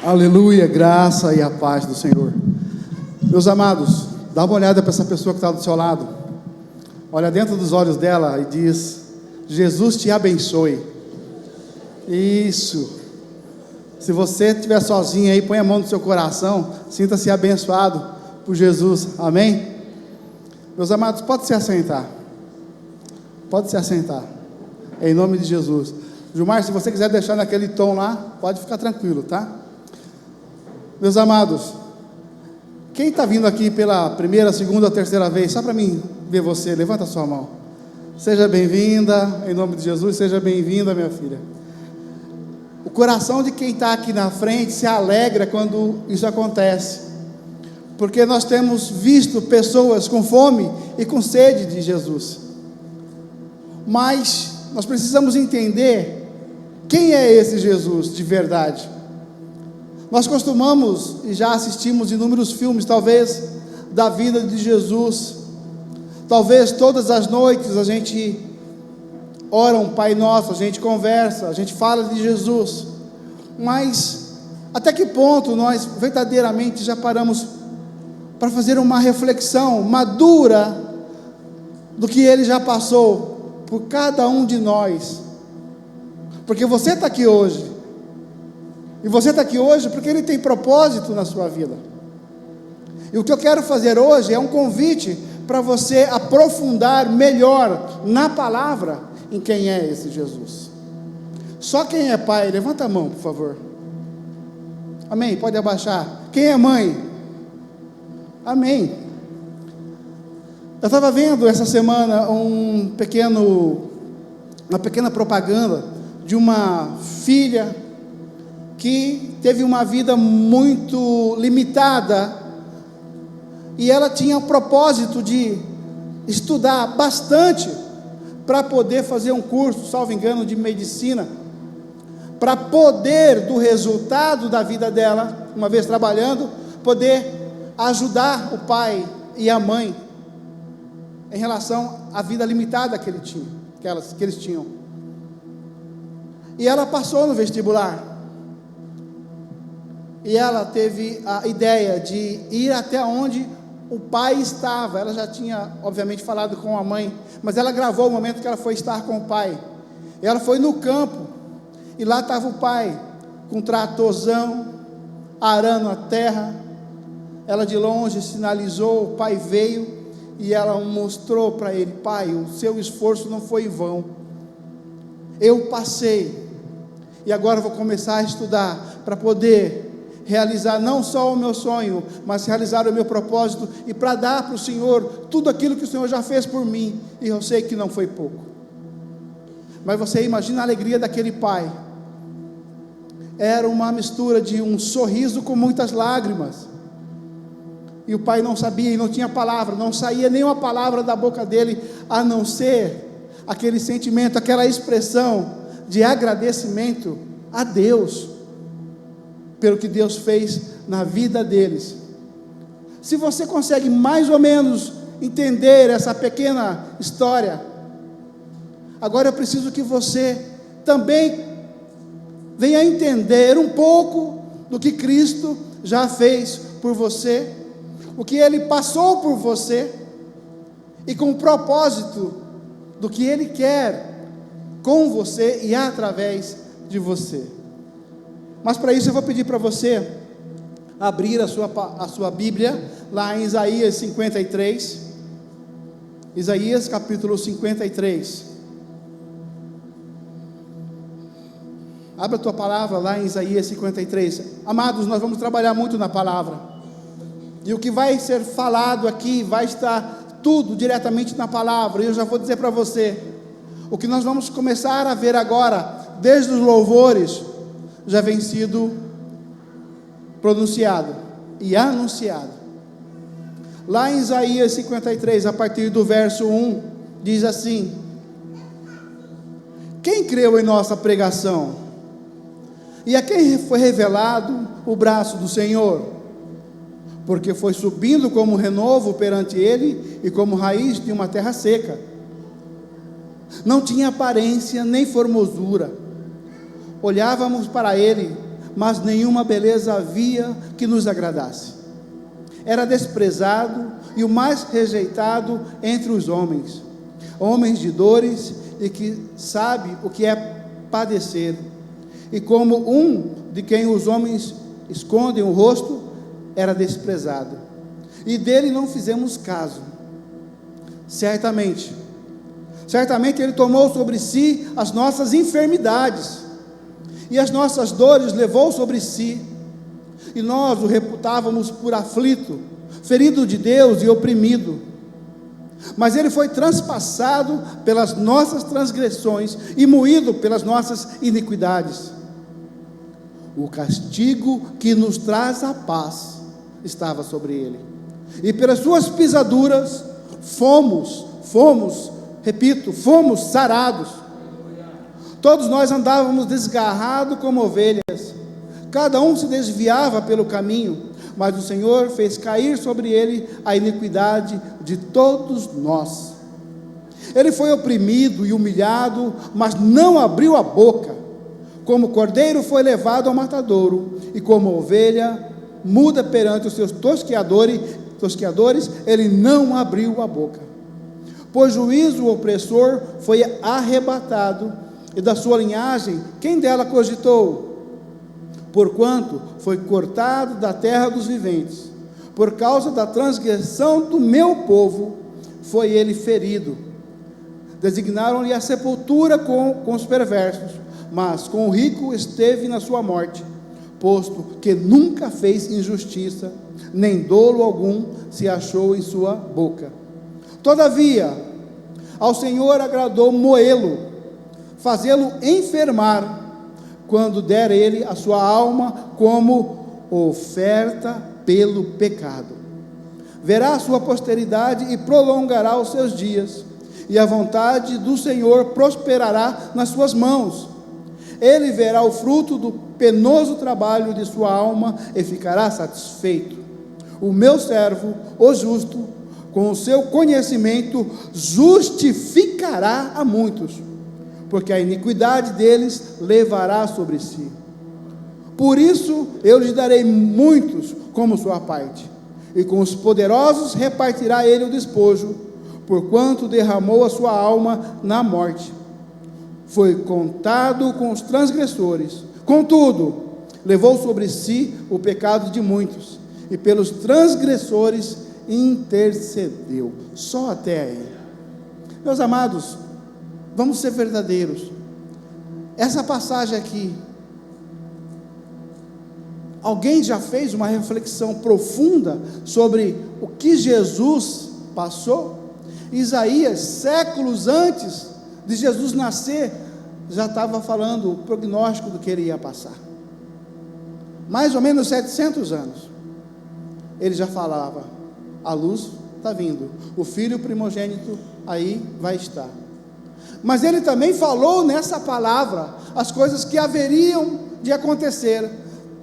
Aleluia, graça e a paz do Senhor. Meus amados, dá uma olhada para essa pessoa que está do seu lado. Olha dentro dos olhos dela e diz: Jesus te abençoe. Isso. Se você estiver sozinho aí, põe a mão no seu coração, sinta-se abençoado por Jesus, amém? Meus amados, pode se assentar. Pode se assentar, em nome de Jesus. Gilmar, se você quiser deixar naquele tom lá, pode ficar tranquilo, tá? Meus amados, quem está vindo aqui pela primeira, segunda ou terceira vez, só para mim ver você, levanta a sua mão. Seja bem-vinda, em nome de Jesus, seja bem-vinda, minha filha. O coração de quem está aqui na frente se alegra quando isso acontece, porque nós temos visto pessoas com fome e com sede de Jesus, mas nós precisamos entender quem é esse Jesus de verdade. Nós costumamos e já assistimos inúmeros filmes, talvez, da vida de Jesus. Talvez todas as noites a gente ora um Pai Nosso, a gente conversa, a gente fala de Jesus. Mas até que ponto nós verdadeiramente já paramos para fazer uma reflexão madura do que Ele já passou por cada um de nós? Porque você está aqui hoje. E você está aqui hoje porque Ele tem propósito na sua vida. E o que eu quero fazer hoje é um convite para você aprofundar melhor na palavra em quem é esse Jesus. Só quem é pai, levanta a mão, por favor. Amém, pode abaixar. Quem é mãe? Amém. Eu estava vendo essa semana uma pequena propaganda de uma filha que teve uma vida muito limitada, e ela tinha o propósito de estudar bastante, para poder fazer um curso, salvo engano, de medicina, para poder, do resultado da vida dela, uma vez trabalhando, poder ajudar o pai e a mãe, em relação à vida limitada que eles tinham, e ela passou no vestibular, e ela teve a ideia de ir até onde o pai estava. Ela já tinha, obviamente, falado com a mãe, mas ela gravou o momento que ela foi estar com o pai. E ela foi no campo, e lá estava o pai, com um tratorzão, arando a terra. Ela de longe sinalizou, o pai veio, e ela mostrou para ele: pai, o seu esforço não foi em vão. Eu passei, e agora vou começar a estudar, para poder realizar não só o meu sonho, mas realizar o meu propósito, e para dar para o Senhor tudo aquilo que o Senhor já fez por mim, e eu sei que não foi pouco. Mas você imagina a alegria daquele pai. Era uma mistura de um sorriso com muitas lágrimas, e o pai não sabia, e não tinha palavra, não saía nenhuma palavra da boca dele, a não ser aquele sentimento, aquela expressão de agradecimento a Deus, pelo que Deus fez na vida deles. Se você consegue mais ou menos entender essa pequena história, agora eu preciso que você também venha entender um pouco do que Cristo já fez por você, o que Ele passou por você, e com o propósito do que Ele quer com você e através de você. Mas para isso eu vou pedir para você abrir a sua Bíblia, lá em Isaías 53, Isaías capítulo 53, abra a tua palavra lá em Isaías 53, amados, nós vamos trabalhar muito na palavra, e o que vai ser falado aqui, vai estar tudo diretamente na palavra, e eu já vou dizer para você, o que nós vamos começar a ver agora, desde os louvores, já vem sido pronunciado e anunciado. Lá em Isaías 53, a partir do verso 1, diz assim: quem creu em nossa pregação? E a quem foi revelado o braço do Senhor? Porque foi subindo como renovo perante ele, e como raiz de uma terra seca. Não tinha aparência nem formosura. Olhávamos para ele, mas nenhuma beleza havia que nos agradasse. Era desprezado e o mais rejeitado entre os homens, homens de dores e que sabe o que é padecer. E como um de quem os homens escondem o rosto, era desprezado. E dele não fizemos caso. Certamente ele tomou sobre si as nossas enfermidades, e as nossas dores levou sobre si, e nós o reputávamos por aflito, ferido de Deus e oprimido. Mas ele foi transpassado pelas nossas transgressões e moído pelas nossas iniquidades. O castigo que nos traz a paz estava sobre ele, e pelas suas pisaduras fomos sarados. Todos nós andávamos desgarrados como ovelhas, cada um se desviava pelo caminho, mas o Senhor fez cair sobre ele a iniquidade de todos nós. Ele foi oprimido e humilhado, mas não abriu a boca. Como cordeiro foi levado ao matadouro, e como ovelha muda perante os seus tosqueadores, ele não abriu a boca. Por juízo o opressor foi arrebatado, e da sua linhagem quem dela cogitou? Porquanto foi cortado da terra dos viventes, por causa da transgressão do meu povo foi ele ferido. Designaram-lhe a sepultura com os perversos, mas com o rico esteve na sua morte, posto que nunca fez injustiça, nem dolo algum se achou em sua boca. Todavia, ao Senhor agradou moê-lo, fazê-lo enfermar, quando der ele a sua alma como oferta pelo pecado. Verá a sua posteridade e prolongará os seus dias, e a vontade do Senhor prosperará nas suas mãos. Ele verá o fruto do penoso trabalho de sua alma e ficará satisfeito. O meu servo, o justo, com o seu conhecimento justificará a muitos, porque a iniquidade deles levará sobre si. Por isso eu lhes darei muitos como sua parte, e com os poderosos repartirá ele o despojo, porquanto derramou a sua alma na morte. Foi contado com os transgressores, contudo levou sobre si o pecado de muitos, e pelos transgressores intercedeu. Só até aí. Meus amados, vamos ser verdadeiros. Essa passagem aqui, alguém já fez uma reflexão profunda sobre o que Jesus passou? Isaías, séculos antes de Jesus nascer, já estava falando o prognóstico do que ele ia passar. Mais ou menos 700 anos. Ele já falava: a luz está vindo, o filho primogênito aí vai estar. Mas ele também falou nessa palavra as coisas que haveriam de acontecer,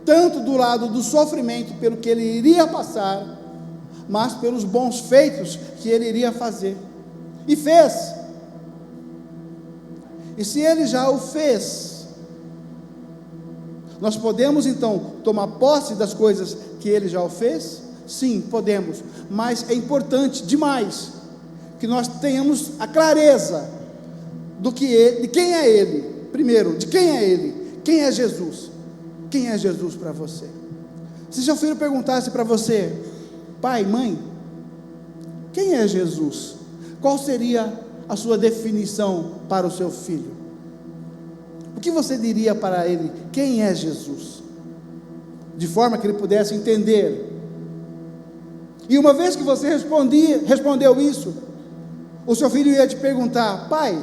tanto do lado do sofrimento pelo que ele iria passar, mas pelos bons feitos que ele iria fazer, e fez. E se ele já o fez, nós podemos então tomar posse das coisas que ele já o fez? Sim, podemos, mas é importante demais que nós tenhamos a clareza de quem é ele. Primeiro, de quem é ele? Quem é Jesus? Quem é Jesus para você? Se seu filho perguntasse para você: pai, mãe, quem é Jesus? Qual seria a sua definição para o seu filho? O que você diria para ele? Quem é Jesus? De forma que ele pudesse entender. E uma vez que você respondeu isso, o seu filho ia te perguntar: pai,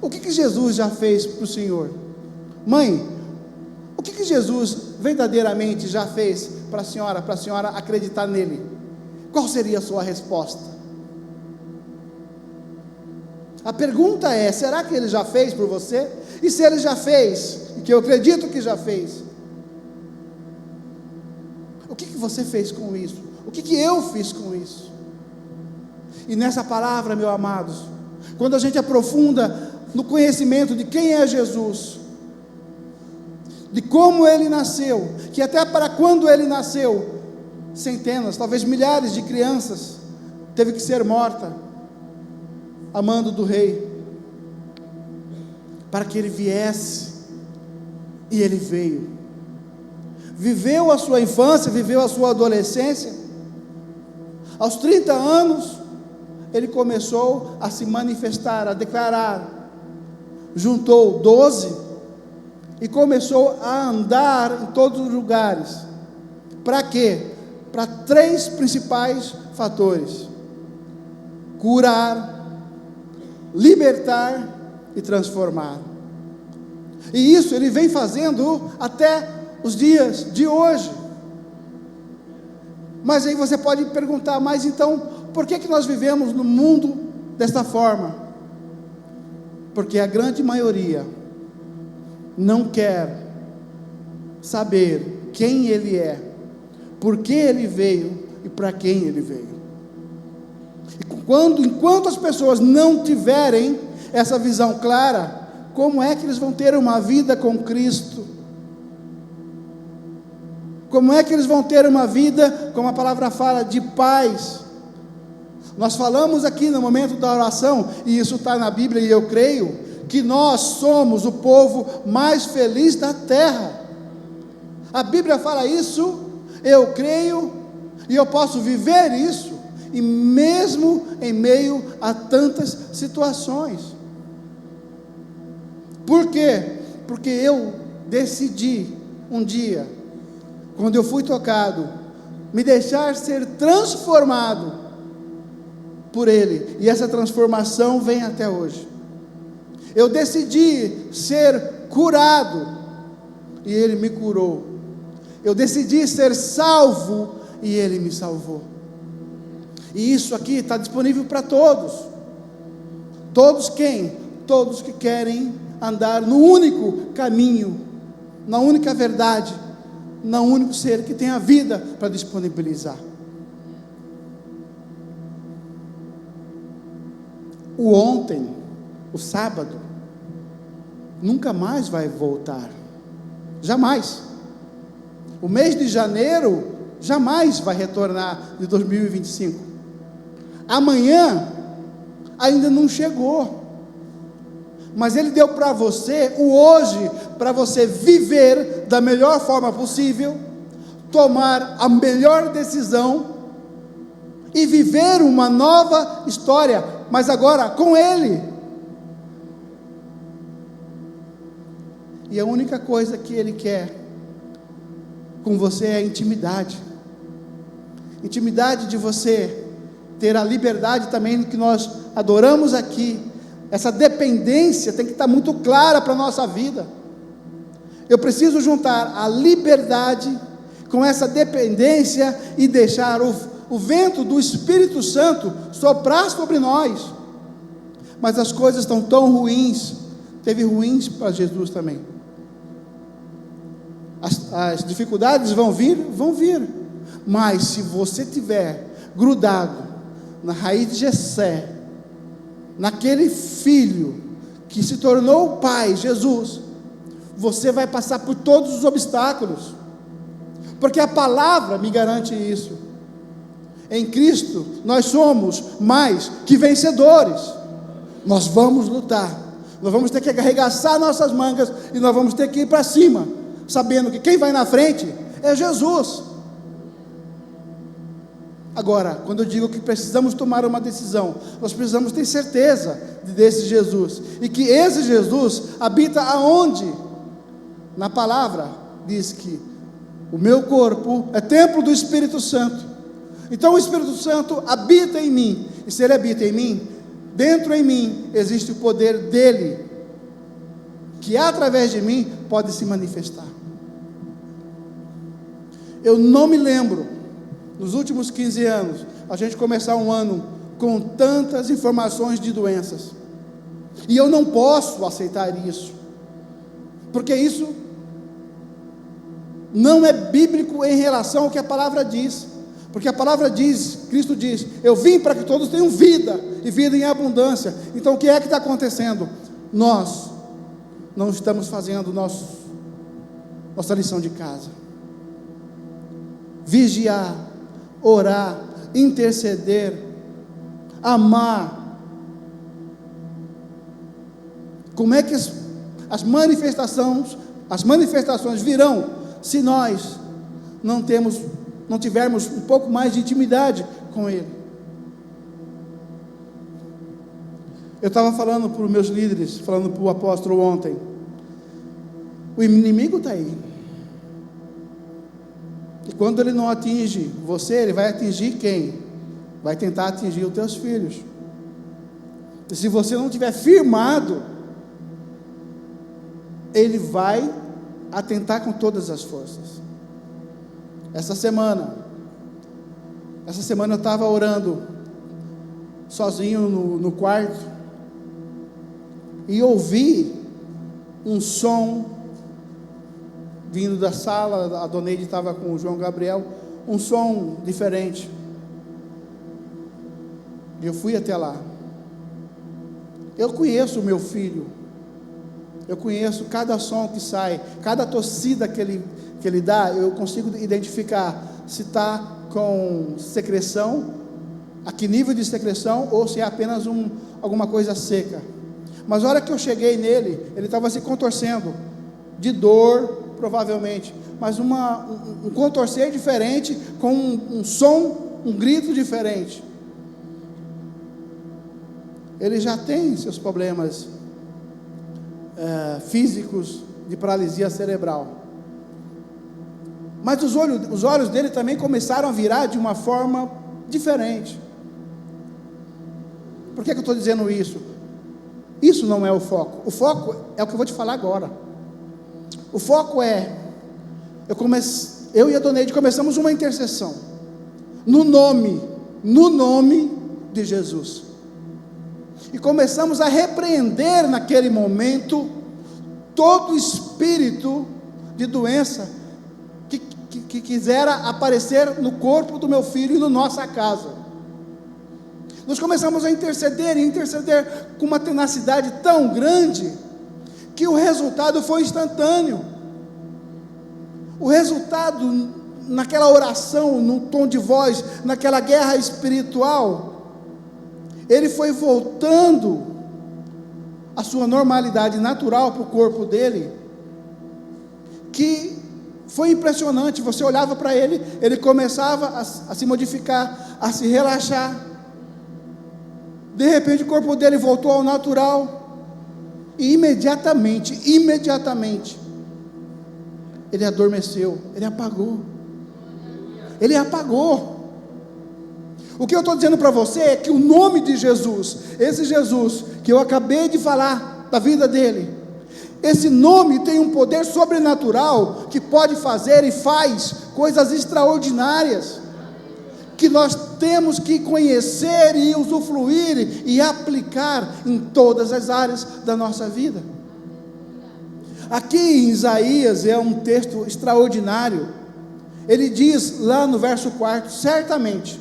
o que Jesus já fez para o senhor? Mãe, o que Jesus verdadeiramente já fez para a senhora acreditar nele? Qual seria a sua resposta? A pergunta é: será que ele já fez por você? E se ele já fez, e que eu acredito que já fez, o que você fez com isso? O que eu fiz com isso? E nessa palavra, meus amados, quando a gente aprofunda no conhecimento de quem é Jesus, de como ele nasceu, que até para quando ele nasceu, centenas, talvez milhares de crianças teve que ser morta, a mando do rei, para que ele viesse, e ele veio, viveu a sua infância, viveu a sua adolescência, aos 30 anos, ele começou a se manifestar, a declarar, juntou 12, e começou a andar em todos os lugares, para quê? Para 3 principais fatores: curar, libertar e transformar. E isso ele vem fazendo até os dias de hoje. Mas aí você pode perguntar, mas então, por que nós vivemos no mundo desta forma? Porque a grande maioria não quer saber quem ele é, por que ele veio e para quem ele veio. E enquanto as pessoas não tiverem essa visão clara, como é que eles vão ter uma vida com Cristo? Como é que eles vão ter uma vida, como a palavra fala, de paz? Nós falamos aqui no momento da oração, e isso está na Bíblia, e eu creio, que nós somos o povo mais feliz da terra. A Bíblia fala isso, eu creio, e eu posso viver isso, e mesmo em meio a tantas situações. Por quê? Porque eu decidi um dia, quando eu fui tocado, me deixar ser transformado por Ele, e essa transformação vem até hoje. Eu decidi ser curado, e Ele me curou. Eu decidi ser salvo, e Ele me salvou. E isso aqui está disponível para todos. Todos quem? Todos que querem andar no único caminho, na única verdade, no único ser que tem a vida para disponibilizar. O ontem, o sábado, nunca mais vai voltar, jamais. O mês de janeiro jamais vai retornar de 2025. Amanhã ainda não chegou, mas Ele deu para você o hoje, para você viver da melhor forma possível, tomar a melhor decisão e viver uma nova história, mas agora com Ele. E a única coisa que Ele quer com você é intimidade. Intimidade de você ter a liberdade também que nós adoramos aqui. Essa dependência tem que estar muito clara para a nossa vida. Eu preciso juntar a liberdade com essa dependência e deixar o vento do Espírito Santo soprar sobre nós. Mas as coisas estão tão ruins. Teve ruins para Jesus também. As dificuldades vão vir, mas se você tiver grudado na raiz de Jessé, naquele filho que se tornou o pai, Jesus, você vai passar por todos os obstáculos, porque a palavra me garante isso. Em Cristo nós somos mais que vencedores. Nós vamos lutar, nós vamos ter que arregaçar nossas mangas, e nós vamos ter que ir para cima, sabendo que quem vai na frente é Jesus. Agora, quando eu digo que precisamos tomar uma decisão, nós precisamos ter certeza desse Jesus, e que esse Jesus habita aonde? Na palavra diz que o meu corpo é templo do Espírito Santo. Então o Espírito Santo habita em mim, e se Ele habita em mim, dentro em mim existe o poder dEle, que através de mim pode se manifestar. Eu não me lembro, nos últimos 15 anos, a gente começar um ano com tantas informações de doenças, e eu não posso aceitar isso, porque isso não é bíblico em relação ao que a palavra diz, porque a palavra diz, Cristo diz, eu vim para que todos tenham vida, e vida em abundância. Então o que é que está acontecendo? Nós não estamos fazendo Nossa lição de casa: vigiar, orar, interceder, amar. Como é que as manifestações virão se nós não tivermos um pouco mais de intimidade com Ele? Eu estava falando para os meus líderes, falando para o apóstolo ontem, o inimigo está aí, e quando ele não atinge você, ele vai atingir quem? Vai tentar atingir os teus filhos. E se você não tiver firmado, ele vai atentar com todas as forças. Essa semana eu estava orando sozinho no quarto, e ouvi um som vindo da sala. A Dona Neide estava com o João Gabriel, um som diferente, e eu fui até lá. Eu conheço o meu filho, eu conheço cada som que sai, cada tossida que ele dá, eu consigo identificar se está com secreção, a que nível de secreção, ou se é apenas alguma coisa seca. Mas a hora que eu cheguei nele, ele estava se contorcendo, de dor, provavelmente, mas um contorcer diferente, com um som, um grito diferente. Ele já tem seus problemas físicos de paralisia cerebral, mas os olhos dele também começaram a virar de uma forma diferente. Por que eu estou dizendo isso? Isso não é o foco. O foco é o que eu vou te falar agora. O foco é, eu e a Dona Neide começamos uma intercessão, no nome de Jesus, e começamos a repreender naquele momento todo espírito de doença que quisera aparecer no corpo do meu filho e na nossa casa. Nós começamos a interceder com uma tenacidade tão grande, que o resultado foi instantâneo. O resultado, naquela oração, no tom de voz, naquela guerra espiritual, ele foi voltando a sua normalidade natural para o corpo dele, que foi impressionante. Você olhava para ele, ele começava a se modificar, a se relaxar. De repente o corpo dele voltou ao natural, e imediatamente, ele adormeceu, ele apagou. O que eu estou dizendo para você é que o nome de Jesus, esse Jesus que eu acabei de falar da vida dele, esse nome tem um poder sobrenatural, que pode fazer e faz coisas extraordinárias, que nós temos que conhecer e usufruir e aplicar em todas as áreas da nossa vida. Aqui em Isaías é um texto extraordinário. Ele diz lá no verso 4, certamente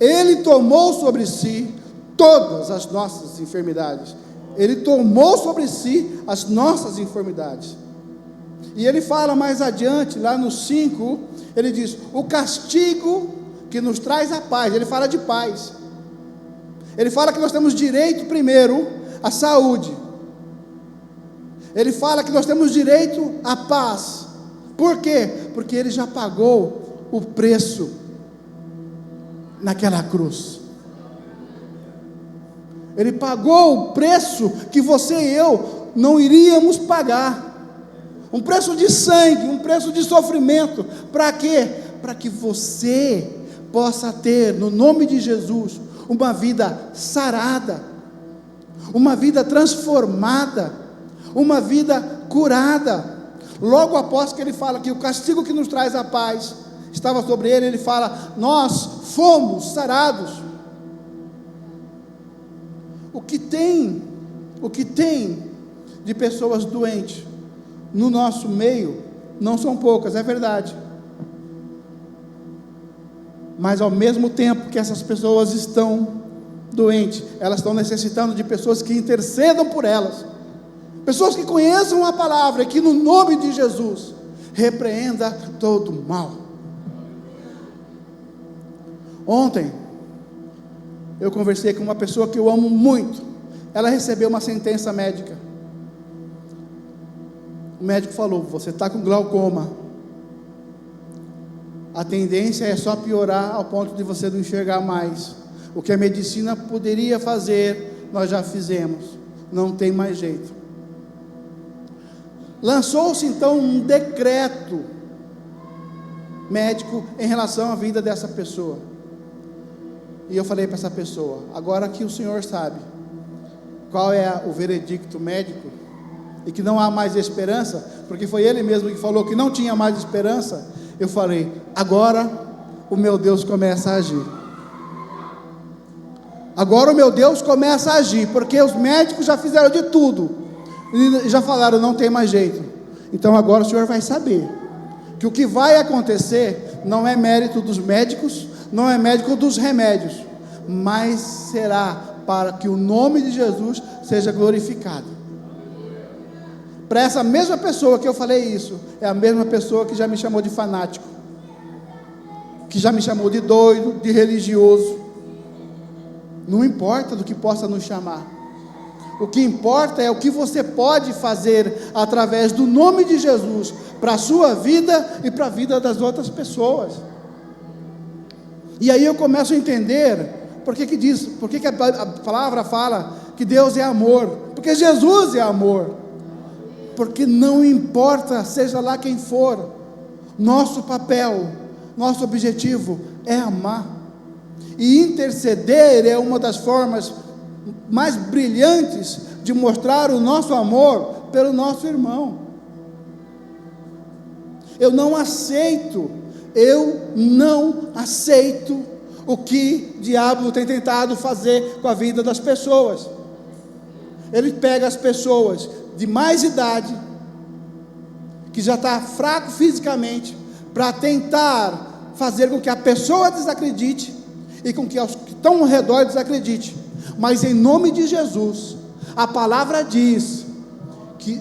Ele tomou sobre si todas as nossas enfermidades. Ele tomou sobre si as nossas enfermidades. E ele fala mais adiante, lá no 5, ele diz, o castigo que nos traz a paz. Ele fala de paz, ele fala que nós temos direito primeiro à saúde, ele fala que nós temos direito à paz. Por quê? Porque ele já pagou o preço naquela cruz. Ele pagou o preço que você e eu não iríamos pagar, um preço de sangue, um preço de sofrimento. Para quê? Para que você possa ter, no nome de Jesus, uma vida sarada, uma vida transformada, uma vida curada. Logo após que ele fala que o castigo que nos traz a paz estava sobre ele, ele fala, nós fomos sarados. O que tem de pessoas doentes no nosso meio, não são poucas, é verdade, mas ao mesmo tempo que essas pessoas estão doentes, elas estão necessitando de pessoas que intercedam por elas, Pessoas que conheçam a palavra, que no nome de Jesus repreenda todo mal. Ontem eu conversei com uma pessoa que eu amo muito. Ela recebeu uma sentença médica. O médico falou: você está com glaucoma. A tendência é só piorar ao ponto de você não enxergar mais. O que a medicina poderia fazer, nós já fizemos. Não tem mais jeito. Lançou-se então um decreto médico em relação à vida dessa pessoa. E eu falei para essa pessoa: agora que o senhor sabe qual é o veredicto médico, e que não há mais esperança, porque foi ele mesmo que falou que não tinha mais esperança, eu falei: agora o meu Deus começa a agir. Agora o meu Deus começa a agir, porque os médicos já fizeram de tudo, e já falaram: não tem mais jeito. Então agora o senhor vai saber que o que vai acontecer não é mérito dos médicos, não é mérito dos remédios, mas será para que o nome de Jesus seja glorificado. Para essa mesma pessoa que eu falei isso, é a mesma pessoa que já me chamou de fanático, que já me chamou de doido, de religioso. Não importa do que possa nos chamar, o que importa é o que você pode fazer através do nome de Jesus, para a sua vida e para a vida das outras pessoas. E aí eu começo a entender por que a palavra fala que Deus é amor, porque Jesus é amor. Porque não importa, seja lá quem for, nosso papel, nosso objetivo é amar. E interceder é uma das formas mais brilhantes de mostrar o nosso amor pelo nosso irmão. Eu não aceito o que o diabo tem tentado fazer com a vida das pessoas. Ele pega as pessoas de mais idade, que já está fraco fisicamente, para tentar fazer com que a pessoa desacredite, e com que os que estão ao redor desacreditem. Mas em nome de Jesus, a palavra diz que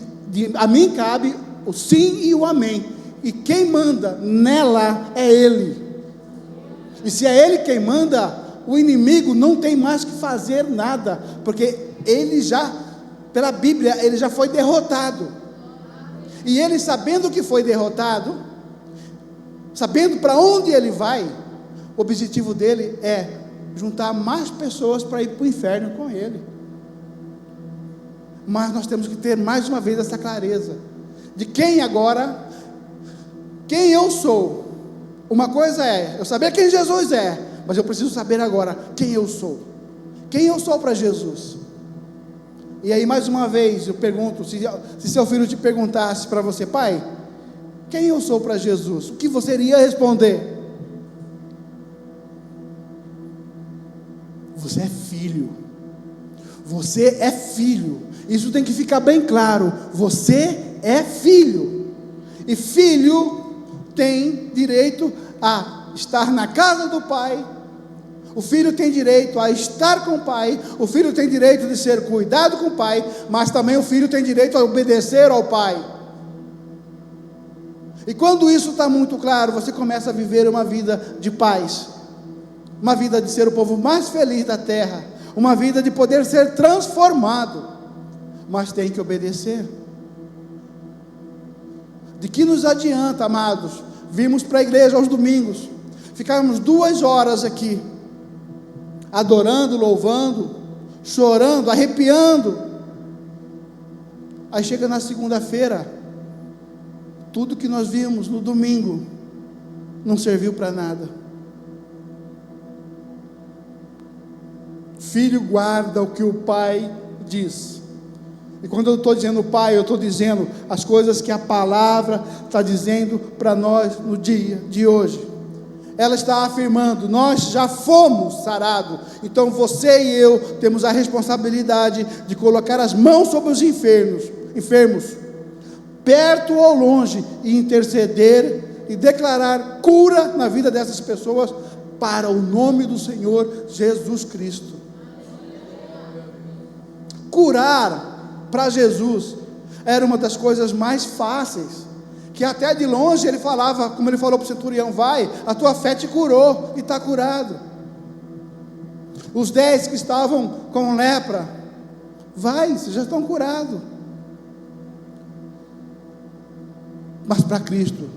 a mim cabe o sim e o amém, e quem manda nela é Ele. E se é Ele quem manda, o inimigo não tem mais que fazer nada, porque ele já, pela Bíblia, ele já foi derrotado. E ele, sabendo que foi derrotado, sabendo para onde ele vai, o objetivo dele é juntar mais pessoas para ir para o inferno com ele. Mas nós temos que ter mais uma vez essa clareza de quem eu sou. Uma coisa é eu saber quem Jesus é, mas eu preciso saber agora quem eu sou. Quem eu sou para Jesus. E aí mais uma vez eu pergunto, se seu filho te perguntasse para você: pai, quem eu sou para Jesus? O que você iria responder? Você é filho. Você é filho. Isso tem que ficar bem claro. Você é filho. E filho tem direito a estar na casa do pai. O filho tem direito a estar com o pai. O filho tem direito de ser cuidado com o pai. Mas também o filho tem direito a obedecer ao pai. E quando isso está muito claro, você começa a viver uma vida de paz, uma vida de ser o povo mais feliz da terra, uma vida de poder ser transformado. Mas tem que obedecer. De que nos adianta, amados, virmos para a igreja aos domingos, ficarmos 2 horas aqui, adorando, louvando, chorando, arrepiando, aí chega na segunda-feira, tudo que nós vimos no domingo não serviu para nada. Filho guarda o que o pai diz. E quando eu estou dizendo pai, eu estou dizendo as coisas que a palavra está dizendo para nós no dia de hoje. Ela está afirmando: nós já fomos sarados, então você e eu temos a responsabilidade de colocar as mãos sobre os enfermos, perto ou longe, e interceder e declarar cura na vida dessas pessoas, para o nome do Senhor Jesus Cristo. Curar para Jesus era uma das coisas mais fáceis, que até de longe ele falava, como ele falou para o centurião: vai, a tua fé te curou, e está curado. Os 10 que estavam com lepra: vai, vocês já estão curados. Mas para Cristo,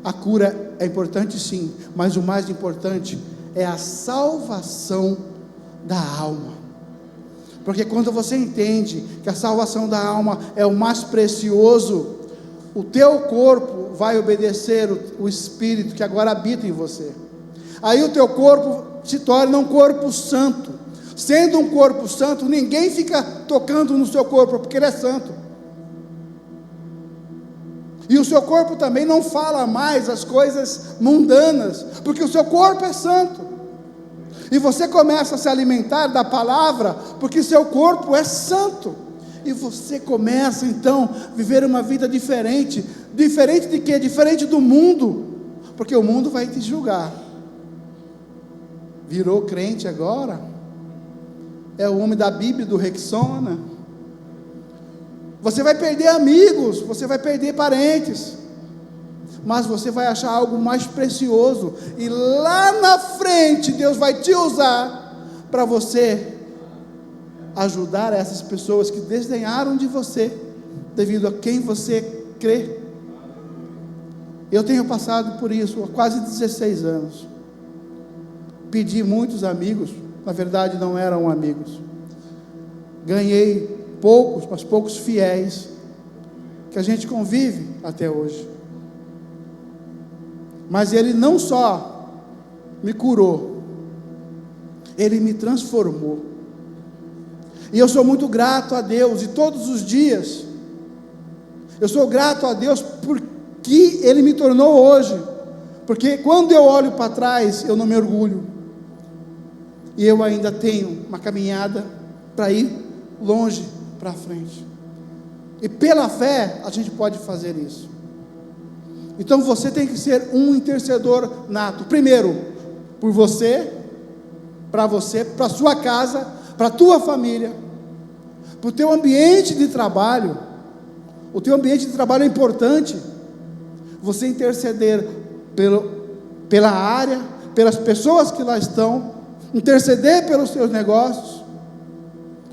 a cura é importante sim, mas o mais importante é a salvação da alma. Porque quando você entende que a salvação da alma é o mais precioso, o teu corpo vai obedecer o Espírito que agora habita em você. Aí o teu corpo se torna um corpo santo. Sendo um corpo santo, ninguém fica tocando no seu corpo, porque ele é santo. E o seu corpo também não fala mais as coisas mundanas, porque o seu corpo é santo. E você começa a se alimentar da palavra, porque seu corpo é santo. E você começa então a viver uma vida diferente. Diferente de quê? Diferente do mundo, porque o mundo vai te julgar. Virou crente agora? É o homem da Bíblia, do Rexona? Você vai perder amigos, você vai perder parentes, mas você vai achar algo mais precioso, e lá na frente Deus vai te usar para você ajudar essas pessoas que desdenharam de você, devido a quem você crê. Eu tenho passado por isso há quase 16 anos, perdi muitos amigos, na verdade não eram amigos, ganhei poucos, mas poucos fiéis, que a gente convive até hoje. Mas Ele não só me curou, Ele me transformou, e eu sou muito grato a Deus, e todos os dias, eu sou grato a Deus, porque Ele me tornou hoje, porque quando eu olho para trás, eu não me orgulho, e eu ainda tenho uma caminhada para ir longe, para frente, e pela fé a gente pode fazer isso. Então você tem que ser um intercedor nato, primeiro por você, para sua casa, para a tua família, para o teu ambiente de trabalho. O teu ambiente de trabalho é importante, você interceder pela área, pelas pessoas que lá estão, interceder pelos seus negócios,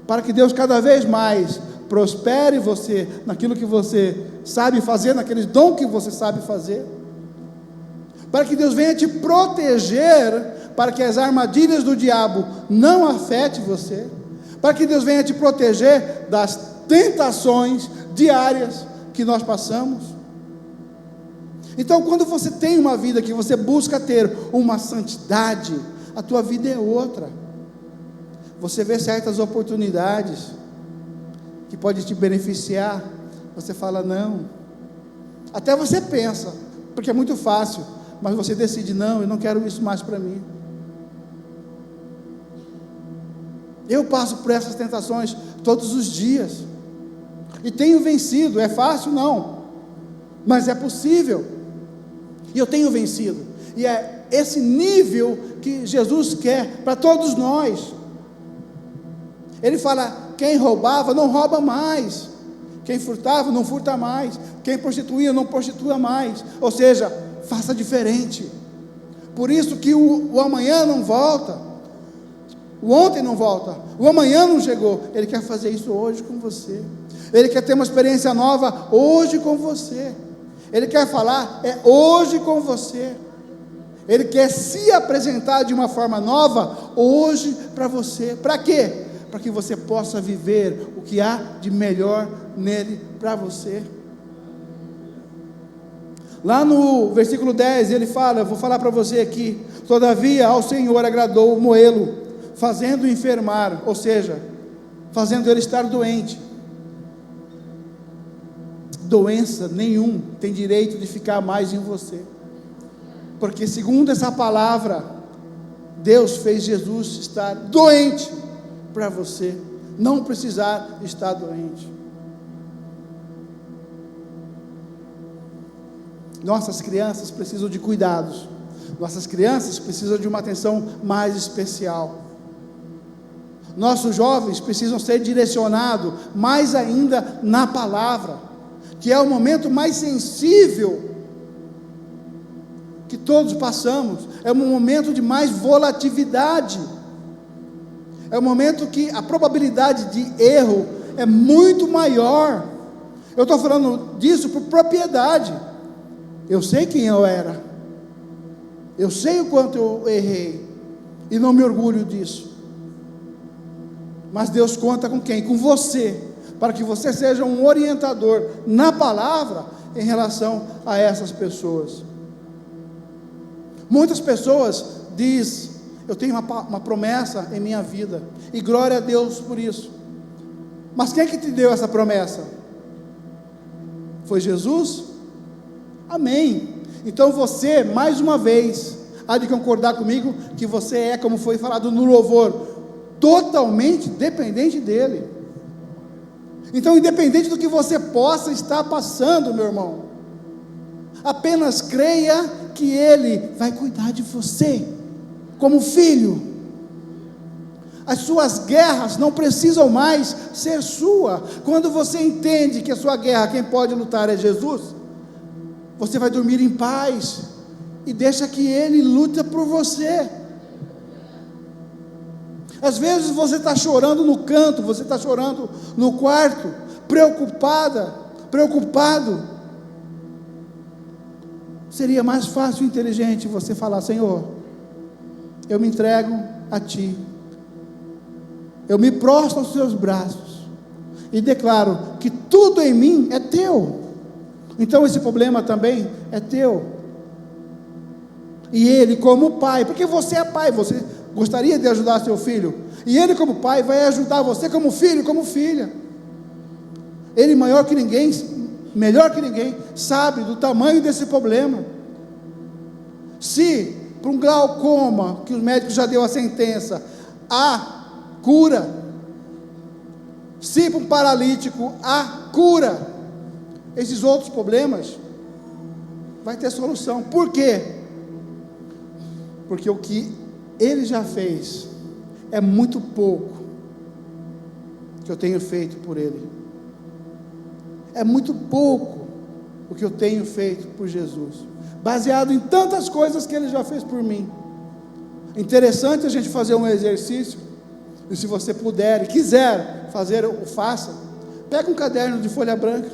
para que Deus cada vez mais prospere você naquilo que você sabe fazer, naqueles dons que você sabe fazer, para que Deus venha te proteger, para que as armadilhas do diabo não afetem você, para que Deus venha te proteger das tentações diárias que nós passamos. Então, quando você tem uma vida que você busca ter uma santidade, a tua vida é outra. Você vê certas oportunidades que pode te beneficiar, você fala não. Até você pensa, porque é muito fácil, mas você decide: não, eu não quero isso mais para mim. Eu passo por essas tentações todos os dias, e tenho vencido. É fácil? Não, mas é possível, e eu tenho vencido, e é esse nível que Jesus quer para todos nós. Ele fala: quem roubava, não rouba mais, quem furtava, não furta mais, quem prostituía, não prostitua mais. Ou seja, faça diferente. Por isso que o amanhã não volta, o ontem não volta, o amanhã não chegou. Ele quer fazer isso hoje com você, Ele quer ter uma experiência nova hoje com você, Ele quer falar hoje com você, Ele quer se apresentar de uma forma nova hoje para você. Para quê? Para que você possa viver o que há de melhor nele para você. Lá no versículo 10 ele fala, eu vou falar para você aqui: todavia ao Senhor agradou moê-lo, fazendo-o enfermar, ou seja, fazendo ele estar doente. Doença nenhum tem direito de ficar mais em você, porque segundo essa palavra, Deus fez Jesus estar doente para você não precisar estar doente. Nossas crianças precisam de cuidados, nossas crianças precisam de uma atenção mais especial. Nossos jovens precisam ser direcionados mais ainda na palavra, que é o momento mais sensível que todos passamos, é um momento de mais volatilidade, é um momento que a probabilidade de erro é muito maior. Eu estou falando disso por propriedade. Eu sei quem eu era, eu sei o quanto eu errei, e não me orgulho disso. Mas Deus conta com quem? Com você, para que você seja um orientador na palavra em relação a essas pessoas. Muitas pessoas dizem: eu tenho uma promessa em minha vida, e glória a Deus por isso. Mas quem é que te deu essa promessa? Foi Jesus? Amém. Então você, mais uma vez, há de concordar comigo que você é, como foi falado no louvor, totalmente dependente dele. Então, independente do que você possa estar passando, meu irmão, apenas creia que ele vai cuidar de você como filho. As suas guerras não precisam mais ser sua. Quando você entende que a sua guerra, quem pode lutar é Jesus, você vai dormir em paz e deixa que ele luta por você. Às vezes você está chorando no canto, você está chorando no quarto, preocupado. Seria mais fácil e inteligente você falar: Senhor, eu me entrego a Ti, eu me prostro aos Teus braços, e declaro que tudo em mim é Teu, então esse problema também é Teu. E Ele como Pai, porque você é pai, você gostaria de ajudar seu filho, e Ele como Pai vai ajudar você como filho, como filha. Ele maior que ninguém, melhor que ninguém, sabe do tamanho desse problema. Se para um glaucoma, que os médicos já deu a sentença, há cura, se para um paralítico há cura, esses outros problemas vai ter solução. Por quê? Porque o que Ele já fez é muito pouco que eu tenho feito por Ele. É muito pouco o que eu tenho feito por Jesus, baseado em tantas coisas que Ele já fez por mim. Interessante a gente fazer um exercício, e se você puder e quiser fazer, faça. Pega um caderno de folha branca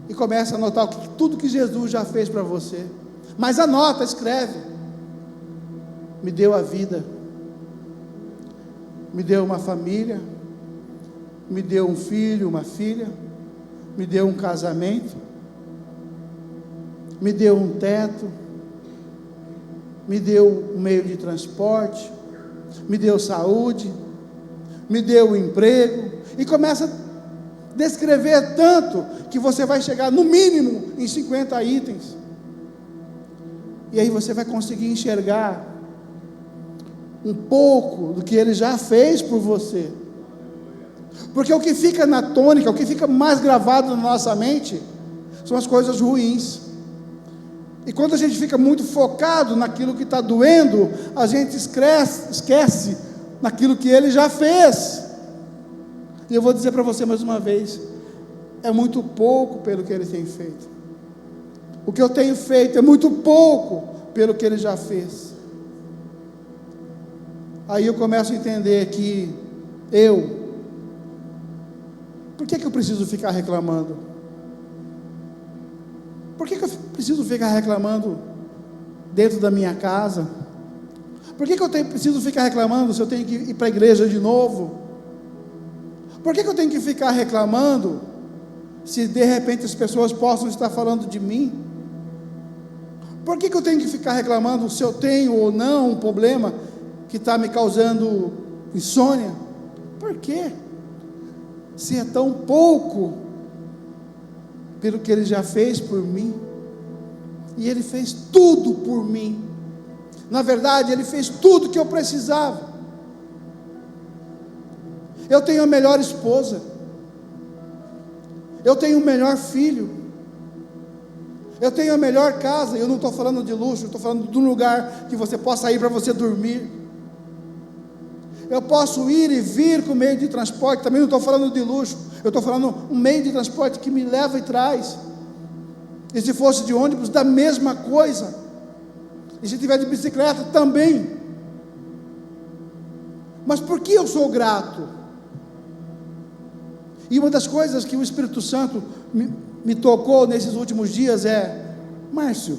e começa a anotar tudo que Jesus já fez para você. Mas anota, escreve: me deu a vida, me deu uma família, me deu um filho, uma filha, me deu um casamento, me deu um teto, me deu um meio de transporte, me deu saúde, me deu um emprego, e começa a descrever tanto, que você vai chegar no mínimo em 50 itens, e aí você vai conseguir enxergar um pouco do que Ele já fez por você. Porque o que fica na tônica, o que fica mais gravado na nossa mente, são as coisas ruins. E quando a gente fica muito focado naquilo que está doendo, a gente esquece naquilo que Ele já fez. E eu vou dizer para você mais uma vez: é muito pouco pelo que Ele tem feito. O que eu tenho feito é muito pouco pelo que Ele já fez. Aí eu começo a entender que por que eu preciso ficar reclamando? Por que eu preciso ficar reclamando dentro da minha casa? Por que eu preciso ficar reclamando se eu tenho que ir para a igreja de novo? Por que eu tenho que ficar reclamando se de repente as pessoas possam estar falando de mim? Por que eu tenho que ficar reclamando se eu tenho ou não um problema que está me causando insônia? Por quê? Se é tão pouco pelo que Ele já fez por mim, e Ele fez tudo por mim. Na verdade, Ele fez tudo que eu precisava. Eu tenho a melhor esposa, eu tenho o melhor filho, eu tenho a melhor casa. Eu não estou falando de luxo, estou falando de um lugar que você possa ir para você dormir. Eu posso ir e vir com meio de transporte, também não estou falando de luxo, eu estou falando um meio de transporte que me leva e traz. E se fosse de ônibus, da mesma coisa. E se tiver de bicicleta, também. Mas por que eu sou grato? E uma das coisas que o Espírito Santo me tocou nesses últimos dias é: Márcio,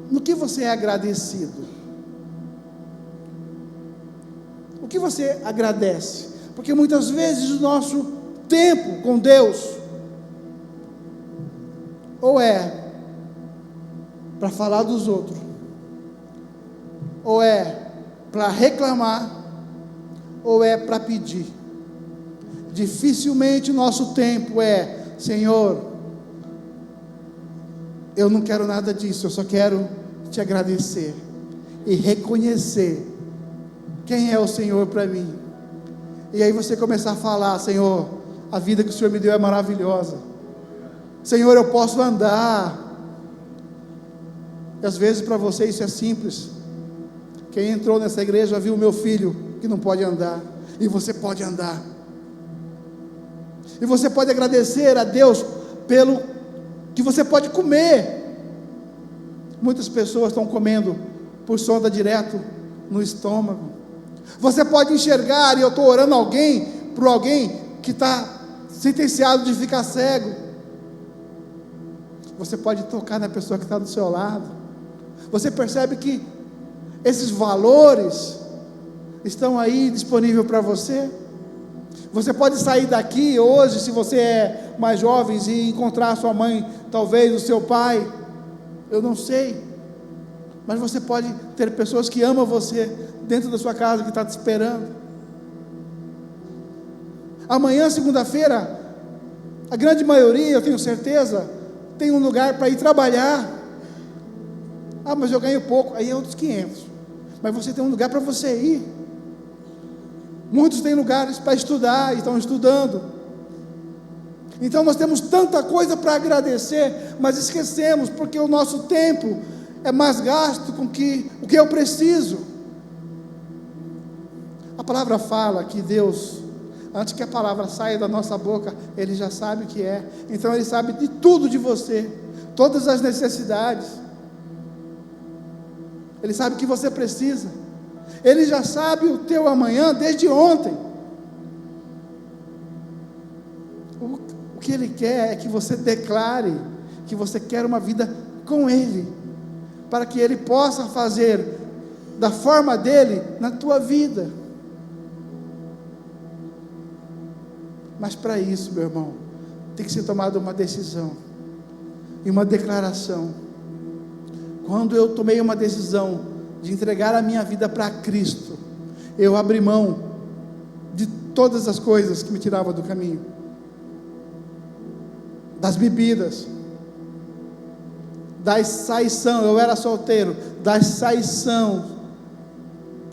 no que você é agradecido? O que você agradece? Porque muitas vezes o nosso tempo com Deus ou é para falar dos outros, ou é para reclamar, ou é para pedir. Dificilmente o nosso tempo é: Senhor, eu não quero nada disso, eu só quero te agradecer e reconhecer quem é o Senhor para mim. E aí você começar a falar: Senhor, a vida que o Senhor me deu é maravilhosa. Senhor, eu posso andar. E às vezes para você isso é simples. Quem entrou nessa igreja viu o meu filho que não pode andar, e você pode andar. E você pode agradecer a Deus pelo que você pode comer. Muitas pessoas estão comendo por sonda direto no estômago. Você pode enxergar, e eu estou orando por alguém que está sentenciado de ficar cego. Você pode tocar na pessoa que está do seu lado. Você percebe que esses valores estão aí disponíveis para você. Você pode sair daqui hoje, se você é mais jovem, e encontrar a sua mãe, talvez o seu pai, eu não sei, mas você pode ter pessoas que amam você dentro da sua casa, que está te esperando. Amanhã, segunda-feira, a grande maioria, eu tenho certeza, tem um lugar para ir trabalhar. Ah, mas eu ganho pouco, aí é outros 500, mas você tem um lugar para você ir. Muitos têm lugares para estudar e estão estudando. Então nós temos tanta coisa para agradecer, mas esquecemos, porque o nosso tempo é mais gasto com o que eu preciso. A palavra fala que Deus, antes que a palavra saia da nossa boca, Ele já sabe o que é. Então Ele sabe de tudo de você, todas as necessidades. Ele sabe o que você precisa. Ele já sabe o teu amanhã desde ontem. O que Ele quer é que você declare que você quer uma vida com Ele, para que Ele possa fazer da forma dele na tua vida. Mas para isso, meu irmão, tem que ser tomada uma decisão e uma declaração. Quando eu tomei uma decisão de entregar a minha vida para Cristo, eu abri mão de todas as coisas que me tiravam do caminho, das bebidas, da saição. Eu era solteiro, da saição,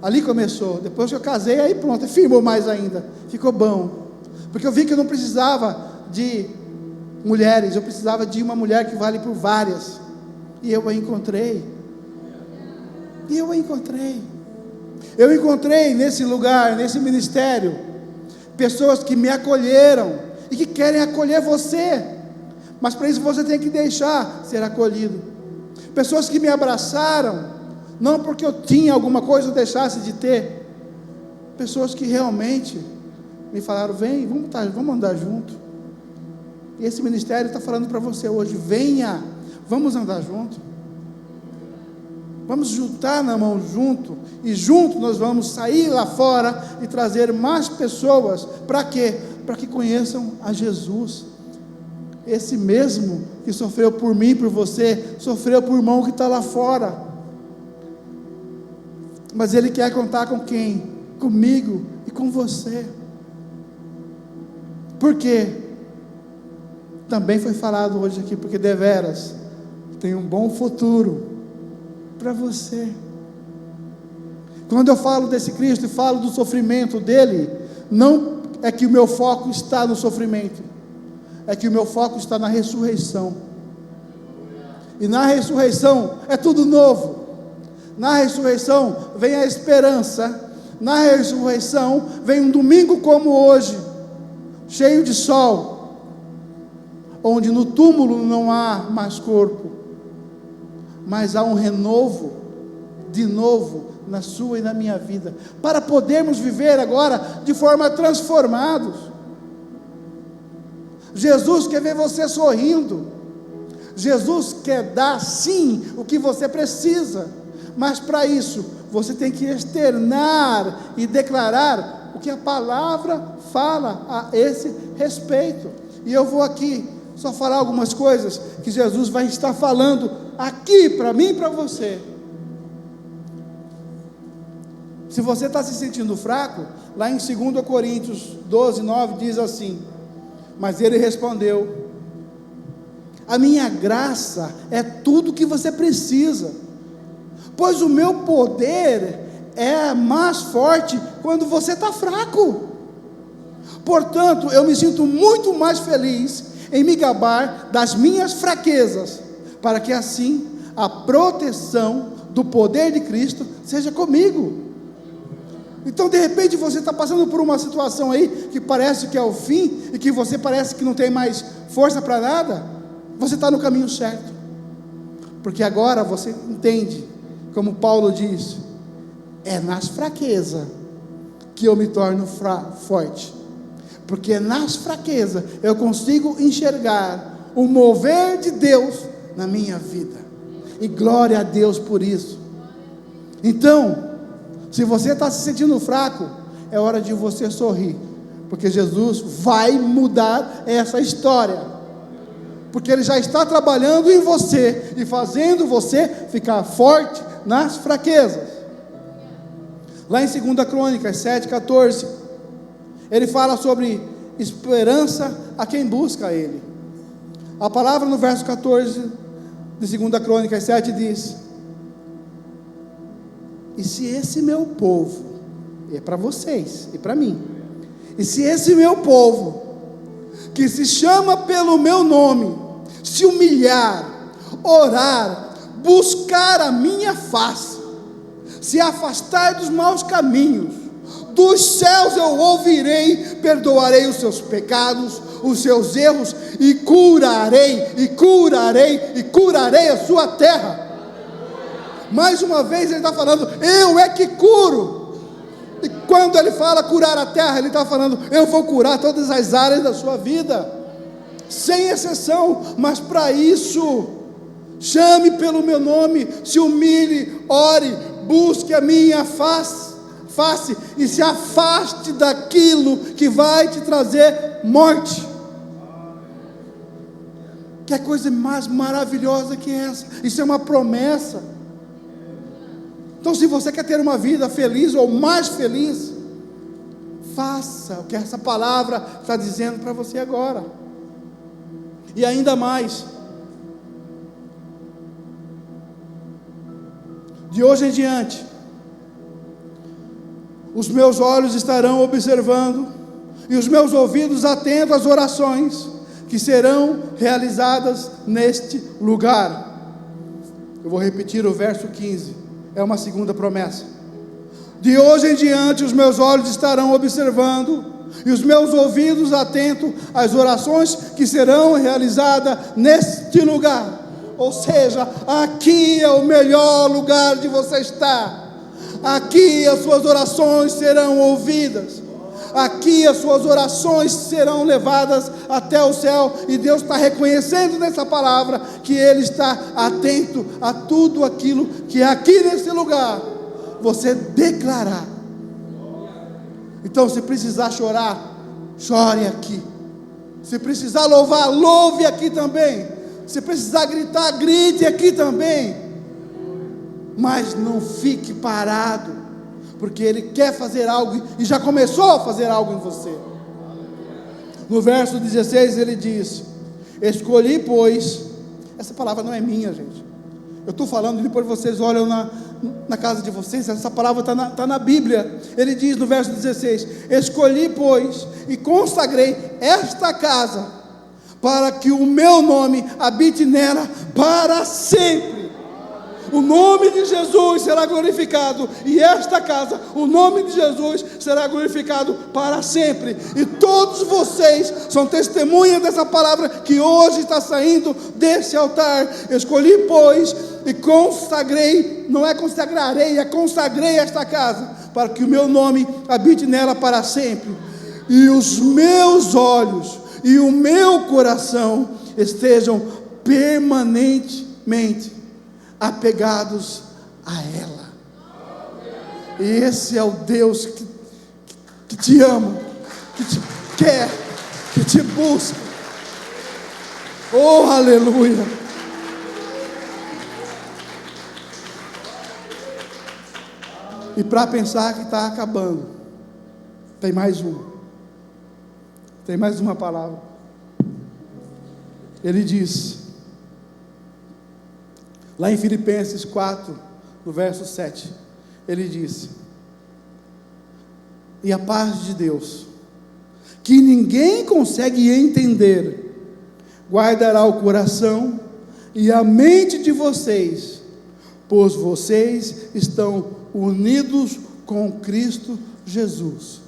ali começou. Depois que eu casei, aí pronto, firmou mais ainda, ficou bom, porque eu vi que eu não precisava de mulheres, eu precisava de uma mulher que vale por várias, e eu a encontrei. Eu encontrei nesse lugar, nesse ministério, pessoas que me acolheram e que querem acolher você, mas para isso você tem que deixar ser acolhido. Pessoas que me abraçaram, não porque eu tinha alguma coisa ou deixasse de ter. Pessoas que realmente me falaram: vem, vamos andar junto. E esse ministério está falando para você hoje: venha, vamos andar junto. Vamos juntar na mão junto, e junto nós vamos sair lá fora e trazer mais pessoas. Para quê? Para que conheçam a Jesus. Esse mesmo que sofreu por mim, por você, sofreu por irmão que está lá fora. Mas Ele quer contar com quem? Comigo e com você. Por quê? Também foi falado hoje aqui, porque deveras tem um bom futuro para você. Quando eu falo desse Cristo e falo do sofrimento dele, não é que o meu foco está no sofrimento, é que o meu foco está na ressurreição. E na ressurreição é tudo novo. Na ressurreição vem a esperança, na ressurreição, vem um domingo como hoje, cheio de sol, onde no túmulo não há mais corpo, mas há um renovo, de novo, na sua e na minha vida, para podermos viver agora de forma transformados. Jesus quer ver você sorrindo, Jesus quer dar sim o que você precisa, mas para isso, você tem que externar e declarar o que a palavra fala a esse respeito. E eu vou aqui só falar algumas coisas que Jesus vai estar falando aqui para mim e para você. Se você está se sentindo fraco, lá em 2 Coríntios 12, 9 diz assim: mas ele respondeu: a minha graça é tudo que você precisa, pois o meu poder é mais forte quando você está fraco. Portanto, eu me sinto muito mais feliz em me gabar das minhas fraquezas, para que assim a proteção do poder de Cristo seja comigo. Então, de repente, você está passando por uma situação aí que parece que é o fim, e que você parece que não tem mais força para nada. Você está no caminho certo, porque agora você entende, como Paulo diz: é nas fraquezas que eu me torno forte, porque nas fraquezas eu consigo enxergar o mover de Deus na minha vida, e glória a Deus por isso. Então, se você está se sentindo fraco, é hora de você sorrir, porque Jesus vai mudar essa história, porque Ele já está trabalhando em você, e fazendo você ficar forte nas fraquezas. Lá em 2 Crônicas 7,14, Ele fala sobre esperança a quem busca Ele. A palavra no verso 14 de 2 Crônicas 7 diz: e se esse meu povo, é para vocês e para mim, e se esse meu povo, que se chama pelo meu nome, se humilhar, orar, buscar a minha face, se afastar dos maus caminhos, dos céus eu ouvirei, perdoarei os seus pecados, os seus erros, e curarei a sua terra. Mais uma vez ele está falando: eu é que curo. E quando ele fala curar a terra, ele está falando: eu vou curar todas as áreas da sua vida, sem exceção. Mas para isso, chame pelo meu nome, se humilhe, ore, busque a minha face, e se afaste daquilo que vai te trazer morte. Que coisa mais maravilhosa que essa? Isso é uma promessa. Então, se você quer ter uma vida feliz ou mais feliz, faça o que essa palavra está dizendo para você agora. E ainda mais, de hoje em diante, os meus olhos estarão observando, e os meus ouvidos atentos às orações que serão realizadas neste lugar. Eu vou repetir o verso 15. É uma segunda promessa. De hoje em diante os meus olhos estarão observando, e os meus ouvidos atentos às orações que serão realizadas neste lugar. Ou seja, aqui é o melhor lugar de você estar. Aqui as suas orações serão ouvidas. Aqui as suas orações serão levadas até o céu, e Deus está reconhecendo nessa palavra que Ele está atento a tudo aquilo que aqui nesse lugar você declarar. Então, se precisar chorar, chore aqui. Se precisar louvar, louve aqui também. Se precisar gritar, grite aqui também. Mas não fique parado, porque Ele quer fazer algo, e já começou a fazer algo em você. No verso 16 ele diz: escolhi, pois, essa palavra não é minha, gente, eu estou falando, depois vocês olham na casa de vocês, essa palavra está na Bíblia. Ele diz no verso 16: escolhi, pois, e consagrei esta casa, para que o meu nome habite nela para sempre. o nome de Jesus será glorificado, e esta casa, o nome de Jesus será glorificado para sempre. E todos vocês são testemunhas dessa palavra que hoje está saindo desse altar. Escolhi, pois, e consagrei, não é consagrarei, é consagrei esta casa, para que o meu nome habite nela para sempre, e os meus olhos e o meu coração estejam permanentemente apegados a ela. E esse é o Deus que te ama, que te quer, que te busca. Oh, aleluia! E para pensar que está acabando, tem mais uma palavra. Ele diz, lá em Filipenses 4, no verso 7, ele diz: e a paz de Deus, que ninguém consegue entender, guardará o coração e a mente de vocês, pois vocês estão unidos com Cristo Jesus.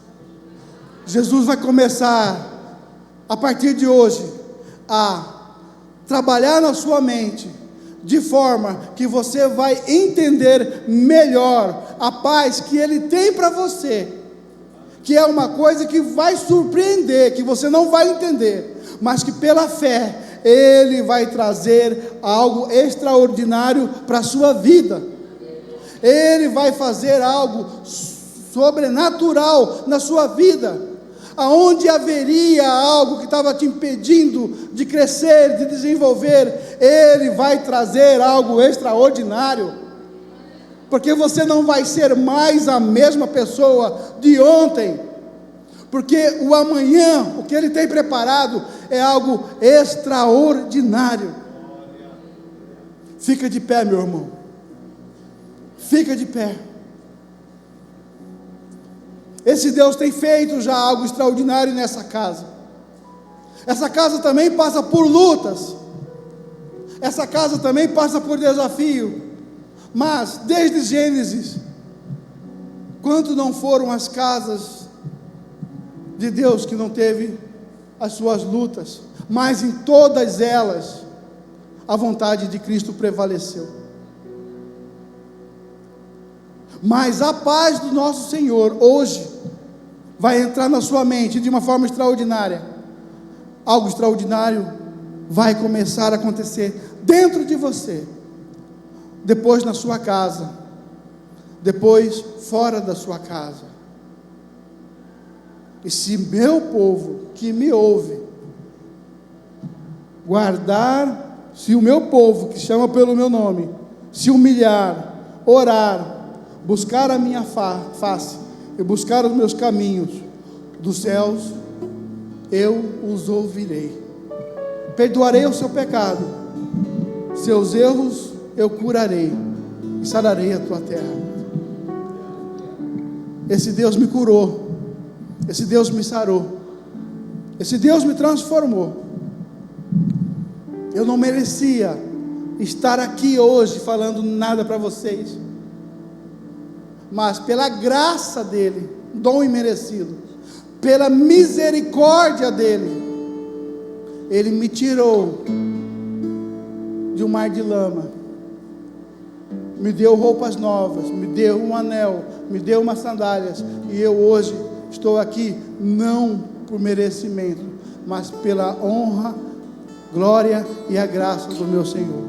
Jesus vai começar, a partir de hoje, a trabalhar na sua mente, de forma que você vai entender melhor a paz que Ele tem para você, que é uma coisa que vai surpreender, que você não vai entender, mas que pela fé, Ele vai trazer algo extraordinário para a sua vida. Ele vai fazer algo sobrenatural na sua vida, aonde haveria algo que estava te impedindo de crescer, de desenvolver, Ele vai trazer algo extraordinário, porque você não vai ser mais a mesma pessoa de ontem, porque o amanhã, o que Ele tem preparado, é algo extraordinário. Fica de pé, meu irmão. Fica de pé. Esse Deus tem feito já algo extraordinário nessa casa. Essa casa também passa por lutas. Essa casa também passa por desafio. Mas, desde Gênesis, quanto não foram as casas de Deus que não teve as suas lutas? Mas em todas elas, a vontade de Cristo prevaleceu. Mas a paz do nosso Senhor hoje vai entrar na sua mente de uma forma extraordinária. Algo extraordinário vai começar a acontecer dentro de você, depois na sua casa, depois fora da sua casa. E se meu povo que me ouve guardar, se o meu povo que chama pelo meu nome se humilhar, orar, buscar a minha face e buscar os meus caminhos dos céus, eu os ouvirei, perdoarei o seu pecado, seus erros eu curarei e sararei a tua terra. Esse Deus me curou, esse Deus me sarou, esse Deus me transformou. Eu não merecia estar aqui hoje falando nada para vocês, mas pela graça dele, dom imerecido, pela misericórdia dele, ele me tirou de um mar de lama, me deu roupas novas, me deu um anel, me deu umas sandálias, e eu hoje estou aqui não por merecimento, mas pela honra, glória e a graça do meu Senhor.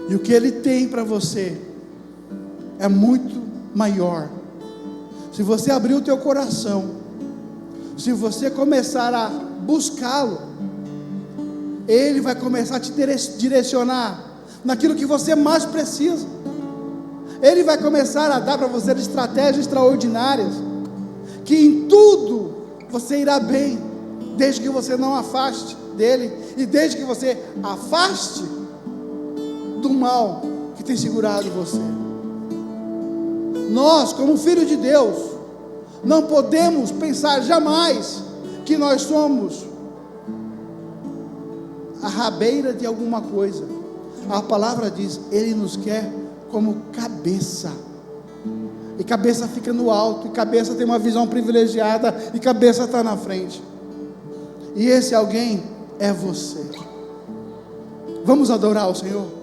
E o que Ele tem para você é muito maior. Se você abrir o teu coração, se você começar a buscá-lo, Ele vai começar a te direcionar naquilo que você mais precisa. Ele vai começar a dar para você estratégias extraordinárias, que em tudo você irá bem, desde que você não afaste dele, e desde que você afaste do mal que tem segurado você. Nós, como filhos de Deus, não podemos pensar jamais que nós somos a rabeira de alguma coisa. A palavra diz: Ele nos quer como cabeça. E cabeça fica no alto, e cabeça tem uma visão privilegiada, e cabeça está na frente. E esse alguém é você. Vamos adorar o Senhor.